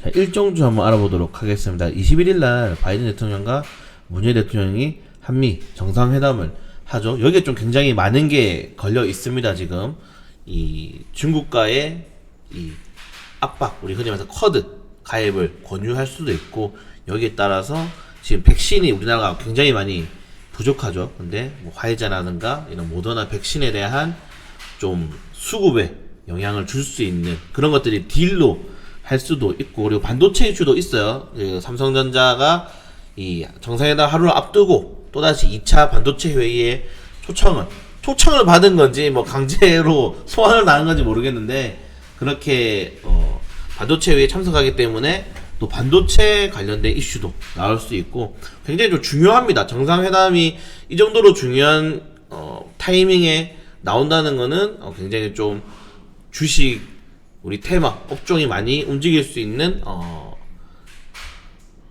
자, 일정주 한번 알아보도록 하겠습니다. 21일 날 바이든 대통령과 문재인 대통령이 한미 정상회담을 하죠. 여기에 좀 굉장히 많은 게 걸려 있습니다. 지금 이 중국과의 이 압박, 우리 흔히 말해서 쿼드 가입을 권유할 수도 있고, 여기에 따라서 지금 백신이 우리나라가 굉장히 많이 부족하죠. 근데 뭐 화이자라든가 이런 모더나 백신에 대한 좀 수급에 영향을 줄 수 있는 그런 것들이 딜로 할 수도 있고, 그리고 반도체 이슈도 있어요. 그 삼성전자가 이 정상회담 하루를 앞두고 또다시 2차 반도체 회의에 초청을 받은 건지 뭐 강제로 소환을 당한 건지 모르겠는데, 그렇게 반도체 회의에 참석하기 때문에 또 반도체 관련된 이슈도 나올 수 있고, 굉장히 좀 중요합니다. 정상회담이 이 정도로 중요한 타이밍에 나온다는 거는 굉장히 좀 주식, 우리 테마 업종이 많이 움직일 수 있는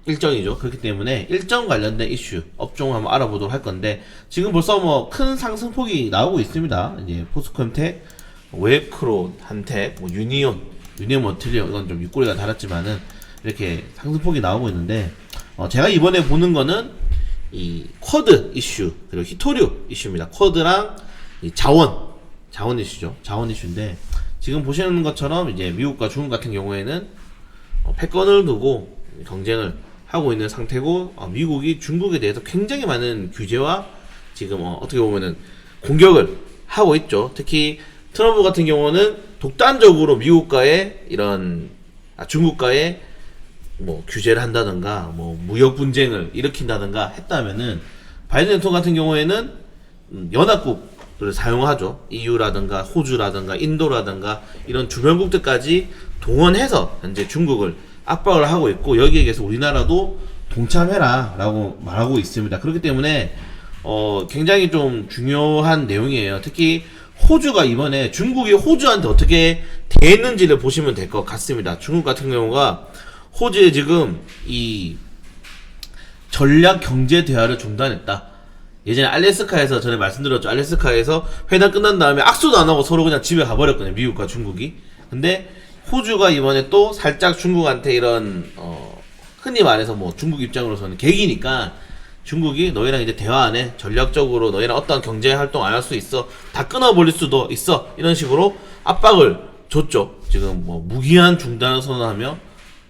일정이죠. 그렇기 때문에 일정 관련된 이슈 업종을 한번 알아보도록 할 건데, 지금 벌써 뭐 큰 상승폭이 나오고 있습니다. 이제 포스코엠텍, 웨이크로, 한텍, 뭐 유니온 머티리얼, 이건 좀 윗꼬리가 달았지만은 이렇게 상승폭이 나오고 있는데, 제가 이번에 보는 거는 이 쿼드 이슈, 그리고 히토류 이슈입니다. 쿼드랑 이 자원 이슈죠. 자원 이슈인데, 지금 보시는 것처럼 이제 미국과 중국 같은 경우에는 패권을 두고 경쟁을 하고 있는 상태고, 미국이 중국에 대해서 굉장히 많은 규제와 지금 어떻게 보면은 공격을 하고 있죠. 특히 트럼프 같은 경우는 독단적으로 미국과의 이런 중국과의 뭐 규제를 한다든가 뭐 무역 분쟁을 일으킨다든가 했다면은, 바이든 대통령 같은 경우에는 연합국을 사용하죠. EU라든가 호주라든가 인도라든가 이런 주변국들까지 동원해서 현재 중국을 압박을 하고 있고, 여기에 대해서 우리나라도 동참해라 라고 말하고 있습니다. 그렇기 때문에 굉장히 좀 중요한 내용이에요. 특히 호주가 이번에 중국이 호주한테 어떻게 대했는지를 보시면 될 것 같습니다. 중국 같은 경우가 호주에 지금 이 전략 경제 대화를 중단했다. 예전에 알래스카에서 전에 말씀드렸죠. 알래스카에서 회담 끝난 다음에 악수도 안 하고 서로 그냥 집에 가버렸거든요. 미국과 중국이. 근데 호주가 이번에 또 살짝 중국한테 이런 흔히 말해서 뭐 중국 입장으로서는 계기니까, 중국이 너희랑 이제 대화 안 해, 전략적으로 너희랑 어떤 경제 활동 안 할 수 있어, 다 끊어버릴 수도 있어, 이런 식으로 압박을 줬죠. 지금 뭐 무기한 중단을 선언하며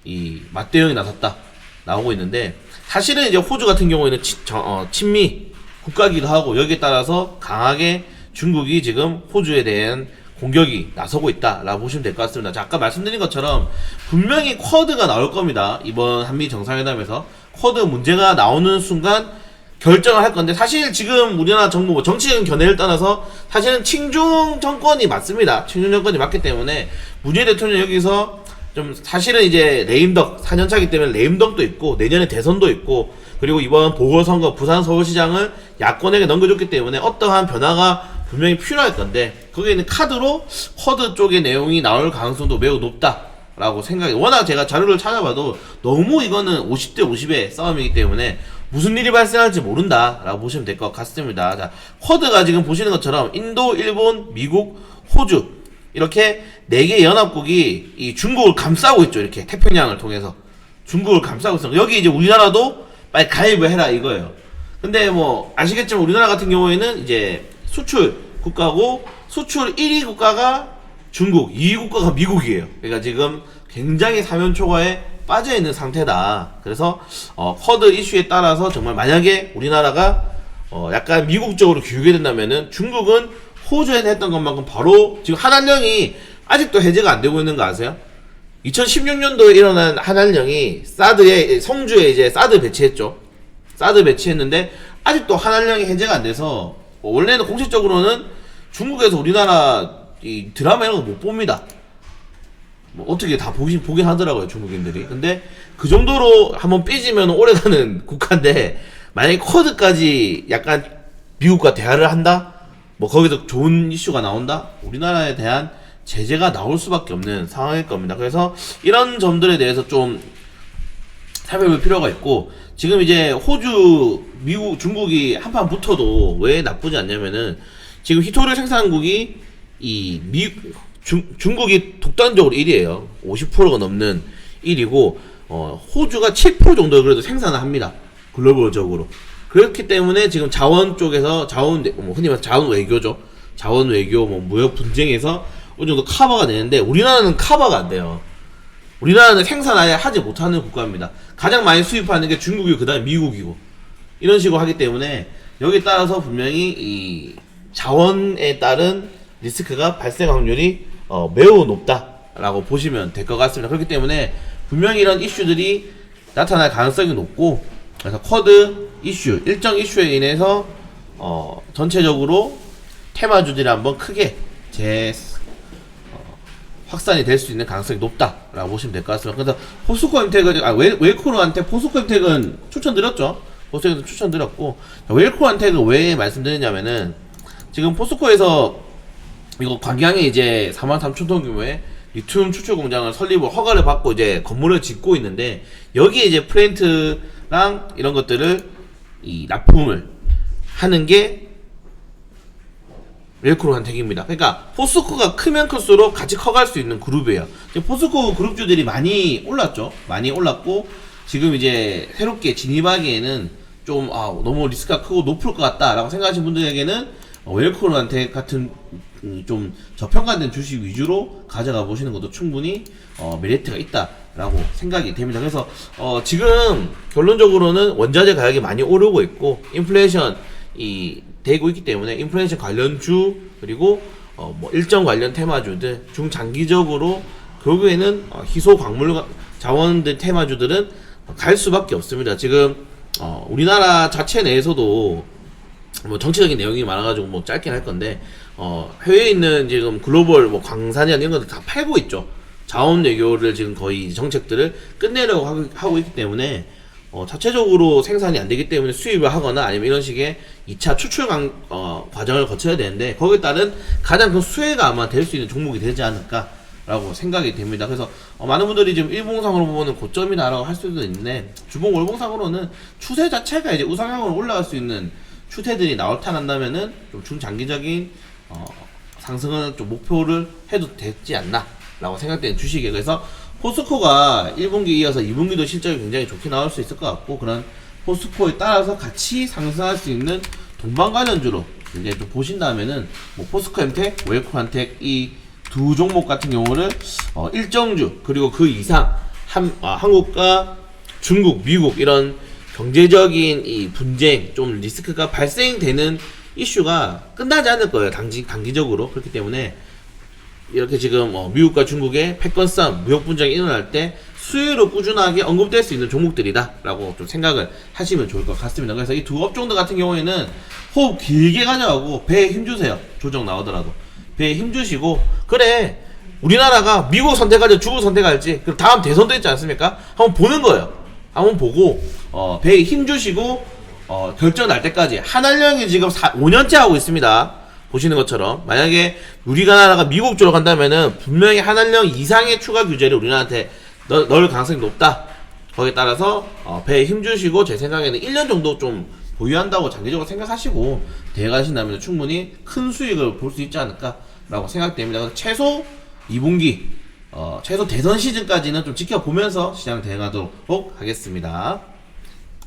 이 맞대응이 나섰다 나오고 있는데, 사실은 이제 호주 같은 경우에는 친미 국가기도 하고, 여기에 따라서 강하게 중국이 지금 호주에 대한 공격이 나서고 있다라고 보시면 될 것 같습니다. 자, 아까 말씀드린 것처럼 분명히 쿼드가 나올 겁니다. 이번 한미 정상회담에서 쿼드 문제가 나오는 순간 결정을 할 건데, 사실 지금 우리나라 정부 뭐 정치적인 견해를 떠나서 사실은 친중 정권이 맞습니다. 친중 정권이 맞기 때문에 문재인 대통령 여기서 좀 사실은 이제 레임덕 4년차기 때문에 레임덕도 있고, 내년에 대선도 있고, 그리고 이번 보궐선거 부산 서울시장을 야권에게 넘겨줬기 때문에 어떠한 변화가 분명히 필요할 건데, 거기에 있는 카드로 쿼드 쪽의 내용이 나올 가능성도 매우 높다라고 생각이, 워낙 제가 자료를 찾아봐도 너무 이거는 50대 50의 싸움이기 때문에 무슨 일이 발생할지 모른다라고 보시면 될 것 같습니다. 자, 쿼드가 지금 보시는 것처럼 인도, 일본, 미국, 호주 이렇게 4개 연합국이 이 중국을 감싸고 있죠. 이렇게 태평양을 통해서 중국을 감싸고 있어. 여기 이제 우리나라도 빨리 가입을 해라 이거예요. 근데 뭐 아시겠지만 우리나라 같은 경우에는 이제 수출 국가고, 수출 1위 국가가 중국, 2위 국가가 미국이에요. 그러니까 지금 굉장히 사면초가에 빠져있는 상태다. 그래서 쿼드 이슈에 따라서 정말 만약에 우리나라가 약간 미국적으로 기우게 된다면은, 중국은 호주에 했던 것만큼 바로 지금 한한령이 아직도 해제가 안 되고 있는 거 아세요? 2016년도에 일어난 한한령이 사드에, 성주에 이제 사드 배치했죠. 사드 배치했는데 아직도 한한령이 해제가 안 돼서, 원래는 공식적으로는 중국에서 우리나라 이 드라마 이런 거 못 봅니다. 뭐 어떻게 다 보긴 하더라고요, 중국인들이. 근데 그 정도로 한번 삐지면 오래가는 국가인데, 만약에 쿼드까지 약간 미국과 대화를 한다? 뭐 거기서 좋은 이슈가 나온다? 우리나라에 대한 제재가 나올 수밖에 없는 상황일 겁니다. 그래서 이런 점들에 대해서 좀 살펴볼 필요가 있고, 지금 이제 호주, 미국, 중국이 한판 붙어도 왜 나쁘지 않냐면은, 지금 히토류 생산국이 중국이 독단적으로 1위에요. 50%가 넘는 1위고 호주가 7% 정도 그래도 생산을 합니다. 글로벌적으로. 그렇기 때문에 지금 자원 쪽에서 흔히 말해서 자원 외교죠. 자원 외교 무역 분쟁에서 어느 정도 커버가 되는데 우리나라는 커버가 안 돼요. 우리나라는 생산 아예 하지 못하는 국가입니다. 가장 많이 수입하는 게 중국이고 그다음에 미국이고 이런 식으로 하기 때문에 여기에 따라서 분명히 이 자원에 따른 리스크가 발생 확률이 매우 높다라고 보시면 될 것 같습니다. 그렇기 때문에 분명히 이런 이슈들이 나타날 가능성이 높고 그래서 쿼드 이슈, 일정 이슈에 인해서 전체적으로 테마주들이 한번 크게 확산이 될 수 있는 가능성이 높다라고 보시면 될 것 같습니다. 그래서 포스코 엠텍은 웰코로한테 포스코 엠텍은 추천드렸죠. 포스코에서 추천드렸고 웰코로한테는 왜 말씀드리냐면은 지금 포스코에서 이거 광양에 이제 43,000톤 규모의 리튬 추출 공장을 설립을 허가를 받고 이제 건물을 짓고 있는데 여기에 이제 플랜트랑 이런 것들을 이 납품을 하는 게 웰코로한텍입니다. 그러니까 포스코가 크면 클수록 같이 커갈 수 있는 그룹이에요. 포스코 그룹주들이 많이 올랐죠. 많이 올랐고 지금 이제 새롭게 진입하기에는 좀 너무 리스크가 크고 높을 것 같다라고 생각하시는 분들에게는 웰코로한텍 같은 좀 저평가된 주식 위주로 가져가 보시는 것도 충분히 메리트가 있다라고 생각이 됩니다. 그래서 지금 결론적으로는 원자재 가격이 많이 오르고 있고 인플레이션이 되고 있기 때문에 인플레이션 관련주 그리고 일정 관련 테마주들 중장기적으로 결국에는 희소 광물 자원들 테마주들은 갈 수밖에 없습니다. 지금 우리나라 자체 내에서도 정치적인 내용이 많아가지고 짧게 할 건데 해외에 있는 지금 글로벌 광산이나 이런 것들 다 팔고 있죠. 자원 외교를 지금 거의 정책들을 끝내려고 하고 있기 때문에 자체적으로 생산이 안 되기 때문에 수입을 하거나 아니면 이런 식의 2차 추출 과정을 거쳐야 되는데 거기에 따른 가장 큰 수혜가 아마 될 수 있는 종목이 되지 않을까라고 생각이 됩니다. 그래서 많은 분들이 지금 일봉상으로 보면 고점이다라고 할 수도 있는데 주봉 월봉상으로는 추세 자체가 이제 우상향으로 올라갈 수 있는 추세들이 나타난다면은 좀 중장기적인 상승을 좀 목표를 해도 되지 않나 라고 생각되는 주식이에요. 그래서 포스코가 1분기 이어서 2분기도 실적이 굉장히 좋게 나올 수 있을 것 같고 그런 포스코에 따라서 같이 상승할 수 있는 동반 관련주로 이제 좀 보신다면은 포스코 엠텍, 웰코한텍 이 두 종목 같은 경우를 일정주 그리고 그 이상 한국과 중국, 미국 이런 경제적인 이 분쟁 좀 리스크가 발생되는 이슈가 끝나지 않을 거예요. 단기적으로. 그렇기 때문에 이렇게 지금 미국과 중국의 패권 싸움, 무역 분쟁이 일어날 때 수요로 꾸준하게 언급될 수 있는 종목들이다 라고 좀 생각을 하시면 좋을 것 같습니다. 그래서 이 두 업종들 같은 경우에는 호흡 길게 가져가고 배에 힘주세요. 조정 나오더라도 배에 힘주시고 그래 우리나라가 미국 선택할지 중국 선택할지 그럼 다음 대선도 있지 않습니까? 한번 보는 거예요. 한번 보고 배에 힘주시고 결정 날 때까지 한한령이 지금 5년째 하고 있습니다. 보시는 것처럼 만약에 우리나라가 미국 쪽으로 간다면은 분명히 한한령 이상의 추가 규제를 우리나라한테 넣을 가능성이 높다. 거기에 따라서 배에 힘주시고 제 생각에는 1년 정도 좀 보유한다고 장기적으로 생각하시고 대응하신다면 충분히 큰 수익을 볼 수 있지 않을까라고 생각됩니다. 그래서 최소 2분기 최소 대선 시즌까지는 좀 지켜보면서 시장을 대응하도록 하겠습니다.